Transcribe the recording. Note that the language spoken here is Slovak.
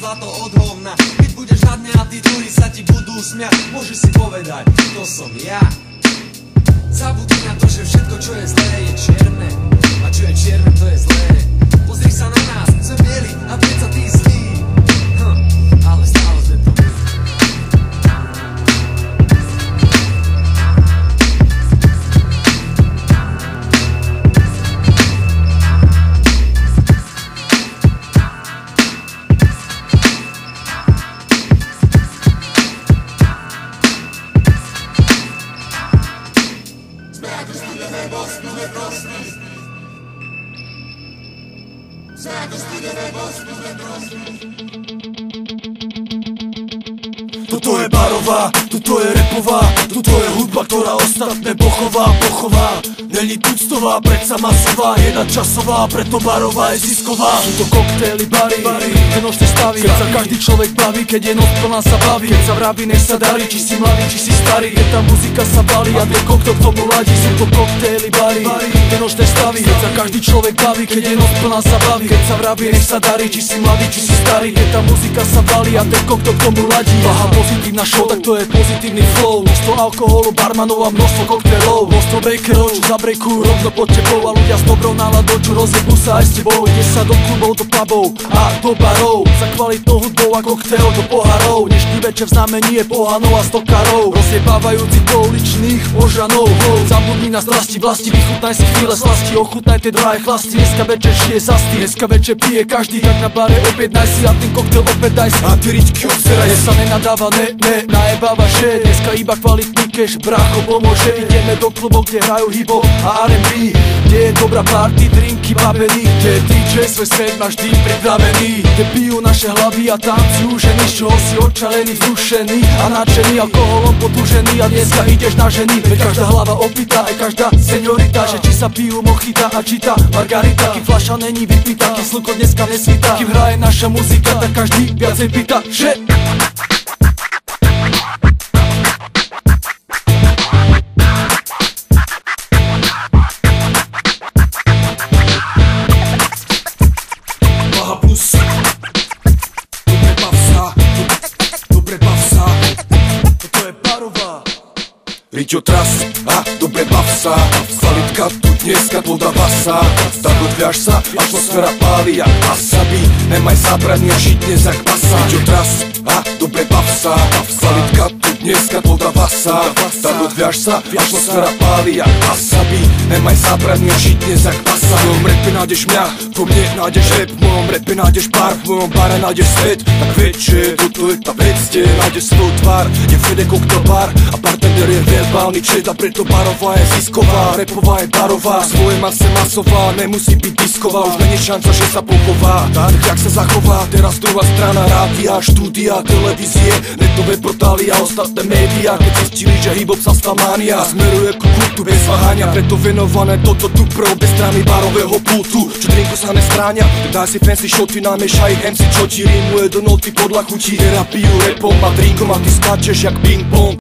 zlato od hovna. Keď budeš na dne a tí druhí sa ti budú smiať, môžeš si povedať, to som ja. Zabudni na to, že všetko čo je zlé je čierne, a čo je čierne to je zlé. Pozri sa na nás, sme bieli a predsa tí zlí, ale stále sme to my. Toto je barová, toto je repová, toto je hudba, ktorá ostatné pochová. Není tuctová, predsa masová, je nadčasová, preto barová je zisková. Sú to koktély, bary, nočné stavy, keď sa každý človek baví, keď je noc plná sa baví. Keď sa vraví, nech sa darí, či si mladý, či si starý, keď tá muzika sa balí a ten kokto k tomu ladí. Sú to koktély, bary, nočné stavy, keď sa každý človek baví, keď je noc plná sa baví. Keď sa vraví, nech sa darí, či si mladý, či si starý, keď tá muzika sa balí a ten kokto k tomu ladí. Aha, pozitívna show, tak to je pozitívny flow. Množstvo alkoholu, barmanov a množstvo koktélov. Množstvo bakerov, čo zabrejkujú rovno pod tebou. A ľudia s dobrou náladou, čo rozjebú sa aj s tebou. Ide sa do klubov, do pubov a do barov, za kvalitnou hudbou a koktél do pohárov. Dnešný večer v znamení je pohanov a stokárov, rozjebávajúci pouličných ožanov. Zabudni na strasti vlasti, vychutnaj si chvíle slasti, ochutnaj tie drahé chlasti. Dneska večer žije zastý, dneska večer pije každý, tak na bare objednaj si a ten koktél opäť daj si. A ty ričky obseraj, dnes sa nenadáva, najebáva, že dneska iba kvalitný cash, brácho pomôže. Ideme do klubov, kde hrajú hip-hop a R&B, kde je dobrá party, drinky, babení, kde je DJ svoj svet má vždy pripravený, kde pijú naše hlavy a tancujú ženy, z čoho si očalený, vzrušený a nadšený, alkoholom podúžený. A dneska ideš na ženy, veď každá hlava opýta, aj každá seniorita, že či sa pijú mochita a či tá margarita. Kým fľaša není vypýta, kým slnko dneska nesvíta, kým hraje naša muzika, tak každý viacej pýta, že Riťo tras a dobre bav sa, kvalitka tu dneska podáva sa. Tak odviaž sa, atmosféra páli jak wasabi, nemaj zabraný a žiť dnes jak pasa. Riťo tras a dobre bav sa, kvalitka tu dneska podáva sa. Tak odviaž sa, atmosféra páli jak wasabi, nemaj zabraný a žiť dnes jak pasa. V mojom rape nájdeš mňa, vo mne nájdeš rap, v mojom rape nájdeš bar, v mojom bare nájdeš svet. Tak veď, že toto je tá vec, kde nájdeš svoj tvár. Je Fede Koktel bar a bartender je verbálny čet, a preto barová je zisková, rapová je barová. Svoje mase masová, nemusí byť disková, už není šanca, že sa pochová. Tak jak sa zachová, teraz druhá strana rádia, štúdia, televízie, netové portály a ostatné médiá, keď zistili, že hip-hop sa stal mánia, smeruje ku kultu bez váhania. Preto venované toto tu pro obe strany barového pultu, čo drinku sa nestráňa. Daj si fancy shoty, namiešaj ich MC, čo ti rímuje do noty podľa chutí. Terapiju rapom a drinkom a ty skáčeš jak ping-pong.